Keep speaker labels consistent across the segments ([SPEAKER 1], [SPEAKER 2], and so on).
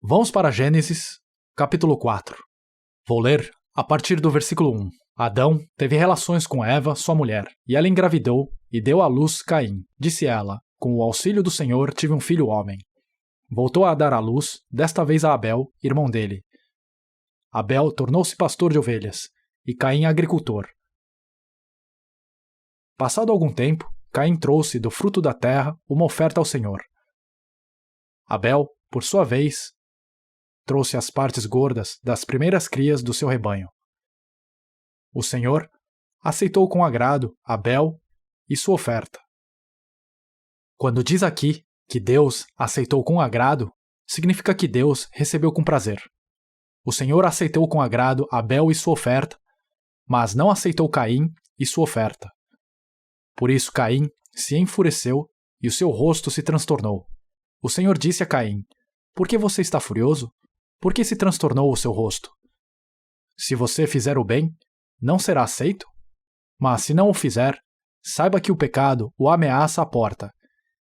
[SPEAKER 1] Vamos para Gênesis, capítulo 4. Vou ler a partir do versículo 1. Adão teve relações com Eva, sua mulher, e ela engravidou e deu à luz Caim. Disse ela: com o auxílio do Senhor tive um filho homem. Voltou a dar à luz, desta vez a Abel, irmão dele. Abel tornou-se pastor de ovelhas, e Caim agricultor. Passado algum tempo, Caim trouxe do fruto da terra uma oferta ao Senhor. Abel, por sua vez, trouxe as partes gordas das primeiras crias do seu rebanho. O Senhor aceitou com agrado Abel e sua oferta. Quando diz aqui que Deus aceitou com agrado, significa que Deus recebeu com prazer. O Senhor aceitou com agrado Abel e sua oferta, mas não aceitou Caim e sua oferta. Por isso Caim se enfureceu e o seu rosto se transtornou. O Senhor disse a Caim: por que você está furioso? Por que se transtornou o seu rosto? Se você fizer o bem, não será aceito? Mas se não o fizer, saiba que o pecado o ameaça à porta.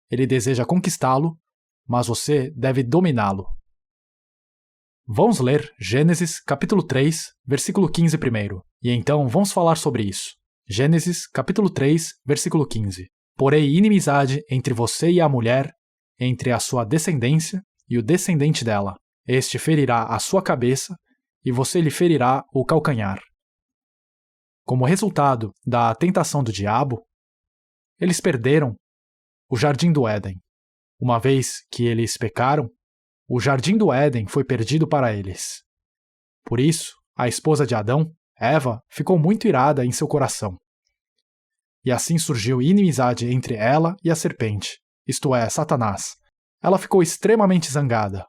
[SPEAKER 1] Ele deseja conquistá-lo, mas você deve dominá-lo. Vamos ler Gênesis capítulo 3, versículo 15 primeiro, e então vamos falar sobre isso. Gênesis capítulo 3, versículo 15. Porém inimizade entre você e a mulher, entre a sua descendência e o descendente dela. Este ferirá a sua cabeça, e você lhe ferirá o calcanhar. Como resultado da tentação do diabo, eles perderam o jardim do Éden. Uma vez que eles pecaram, o jardim do Éden foi perdido para eles. Por isso, a esposa de Adão, Eva, ficou muito irada em seu coração. E assim surgiu inimizade entre ela e a serpente, isto é, Satanás. Ela ficou extremamente zangada.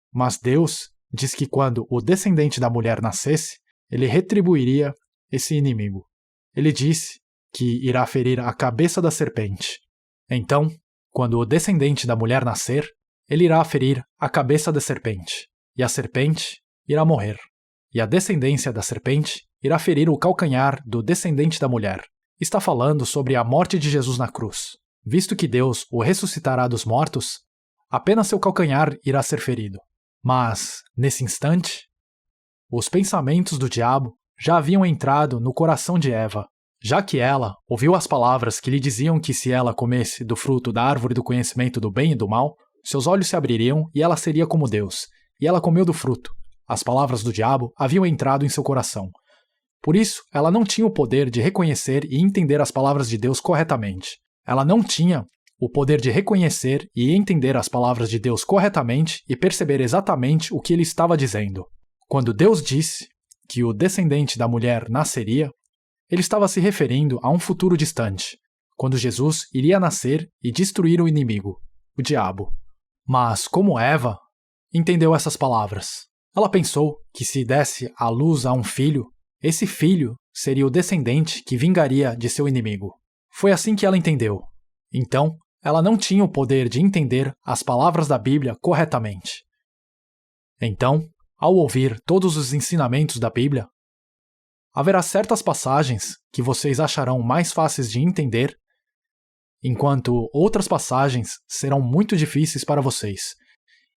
[SPEAKER 1] Mas Deus diz que quando o descendente da mulher nascesse, ele retribuiria esse inimigo. Ele disse que irá ferir a cabeça da serpente. Então, quando o descendente da mulher nascer, ele irá ferir a cabeça da serpente, e a serpente irá morrer. E a descendência da serpente irá ferir o calcanhar do descendente da mulher. Está falando sobre a morte de Jesus na cruz. Visto que Deus o ressuscitará dos mortos, apenas seu calcanhar irá ser ferido. Mas, nesse instante, os pensamentos do diabo já haviam entrado no coração de Eva, já que ela ouviu as palavras que lhe diziam que se ela comesse do fruto da árvore do conhecimento do bem e do mal, seus olhos se abririam e ela seria como Deus. E ela comeu do fruto. As palavras do diabo haviam entrado em seu coração. Por isso, ela não tinha o poder de reconhecer e entender as palavras de Deus corretamente. Ela não tinha o poder de reconhecer e entender as palavras de Deus corretamente e perceber exatamente o que ele estava dizendo. Quando Deus disse que o descendente da mulher nasceria, ele estava se referindo a um futuro distante, quando Jesus iria nascer e destruir o inimigo, o diabo. Mas, como Eva entendeu essas palavras? Ela pensou que se desse à luz a um filho, esse filho seria o descendente que vingaria de seu inimigo. Foi assim que ela entendeu. Então, ela não tinha o poder de entender as palavras da Bíblia corretamente. Então, ao ouvir todos os ensinamentos da Bíblia, haverá certas passagens que vocês acharão mais fáceis de entender, enquanto outras passagens serão muito difíceis para vocês,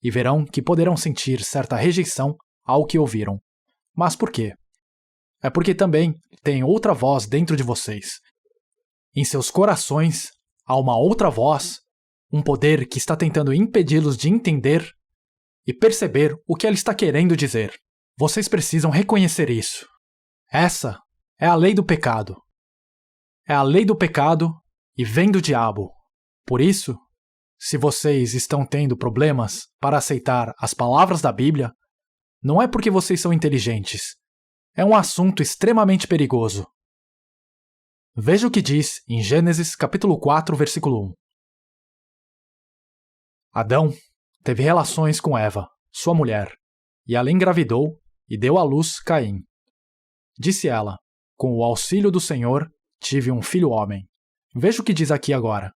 [SPEAKER 1] e verão que poderão sentir certa rejeição ao que ouviram. Mas por quê? É porque também tem outra voz dentro de vocês. Em seus corações há uma outra voz, um poder que está tentando impedi-los de entender e perceber o que ela está querendo dizer. Vocês precisam reconhecer isso. Essa é a lei do pecado. É a lei do pecado e vem do diabo. Por isso, se vocês estão tendo problemas para aceitar as palavras da Bíblia, não é porque vocês são inteligentes. É um assunto extremamente perigoso. Veja o que diz em Gênesis capítulo 4, versículo 1. Adão teve relações com Eva, sua mulher, e ela engravidou e deu à luz Caim. Disse ela: com o auxílio do Senhor tive um filho homem. Veja o que diz aqui agora.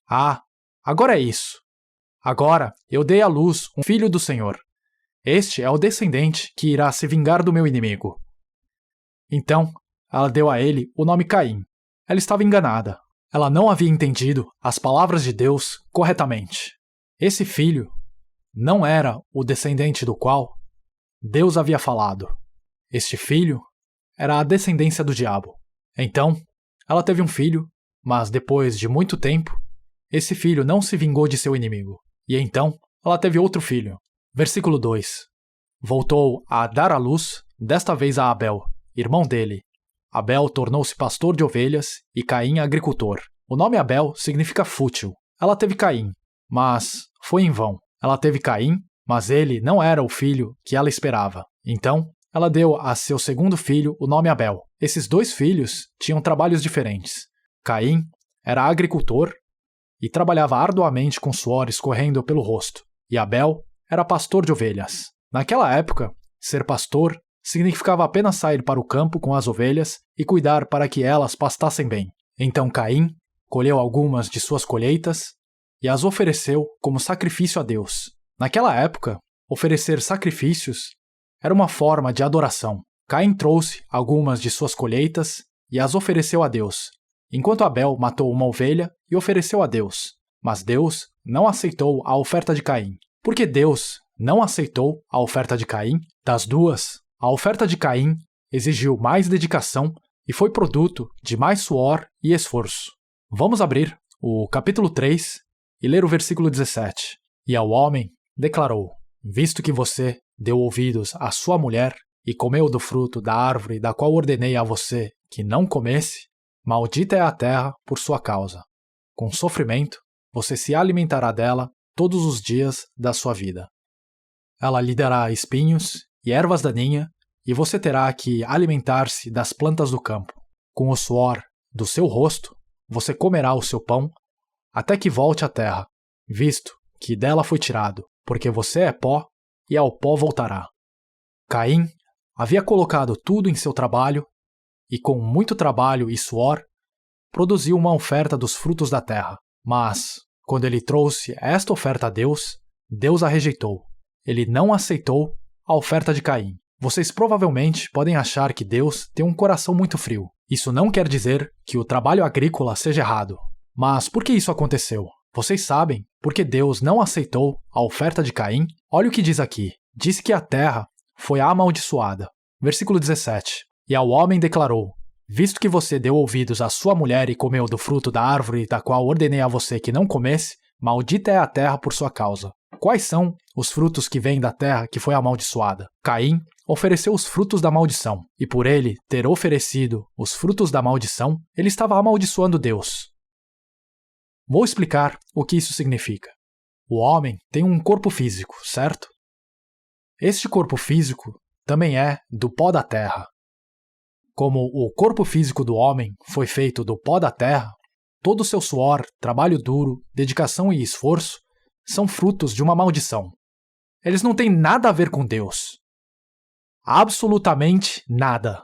[SPEAKER 1] Ah, agora é isso. Agora eu dei à luz um filho do Senhor. Este é o descendente que irá se vingar do meu inimigo. Então, ela deu a ele o nome Caim. Ela estava enganada. Ela não havia entendido as palavras de Deus corretamente. Esse filho não era o descendente do qual Deus havia falado. Este filho era a descendência do diabo. Então, ela teve um filho, mas depois de muito tempo, esse filho não se vingou de seu inimigo. E então, ela teve outro filho. Versículo 2. Voltou a dar à luz, desta vez a Abel, irmão dele. Abel tornou-se pastor de ovelhas e Caim agricultor. O nome Abel significa fútil. Ela teve Caim, mas foi em vão. Ela teve Caim, mas ele não era o filho que ela esperava. Então, ela deu a seu segundo filho o nome Abel. Esses dois filhos tinham trabalhos diferentes. Caim era agricultor e trabalhava arduamente com suor escorrendo pelo rosto. E Abel era pastor de ovelhas. Naquela época, ser pastor significava apenas sair para o campo com as ovelhas e cuidar para que elas pastassem bem. Então Caim colheu algumas de suas colheitas e as ofereceu como sacrifício a Deus. Naquela época, oferecer sacrifícios era uma forma de adoração. Caim trouxe algumas de suas colheitas e as ofereceu a Deus, enquanto Abel matou uma ovelha e ofereceu a Deus. Mas Deus não aceitou a oferta de Caim. Por que Deus não aceitou a oferta de Caim? Das duas, a oferta de Caim exigiu mais dedicação e foi produto de mais suor e esforço. Vamos abrir o capítulo 3 e ler o versículo 17. E ao homem declarou: visto que você deu ouvidos à sua mulher e comeu do fruto da árvore da qual ordenei a você que não comesse, maldita é a terra por sua causa. Com sofrimento, você se alimentará dela todos os dias da sua vida. Ela lhe dará espinhos e ervas daninhas, e você terá que alimentar-se das plantas do campo. Com o suor do seu rosto, você comerá o seu pão, até que volte à terra, visto que dela foi tirado, porque você é pó, e ao pó voltará. Caim havia colocado tudo em seu trabalho, e com muito trabalho e suor, produziu uma oferta dos frutos da terra. Mas, quando ele trouxe esta oferta a Deus, Deus a rejeitou. Ele não aceitou a oferta de Caim. Vocês provavelmente podem achar que Deus tem um coração muito frio. Isso não quer dizer que o trabalho agrícola seja errado. Mas por que isso aconteceu? Vocês sabem porque Deus não aceitou a oferta de Caim? Olha o que diz aqui. Diz que a terra foi amaldiçoada. Versículo 17. E ao homem declarou: visto que você deu ouvidos à sua mulher e comeu do fruto da árvore da qual ordenei a você que não comesse, maldita é a terra por sua causa. Quais são os frutos que vêm da terra que foi amaldiçoada? Caim ofereceu os frutos da maldição, e por ele ter oferecido os frutos da maldição, ele estava amaldiçoando Deus. Vou explicar o que isso significa. O homem tem um corpo físico, certo? Este corpo físico também é do pó da terra. Como o corpo físico do homem foi feito do pó da terra, todo o seu suor, trabalho duro, dedicação e esforço são frutos de uma maldição. Eles não têm nada a ver com Deus. Absolutamente nada.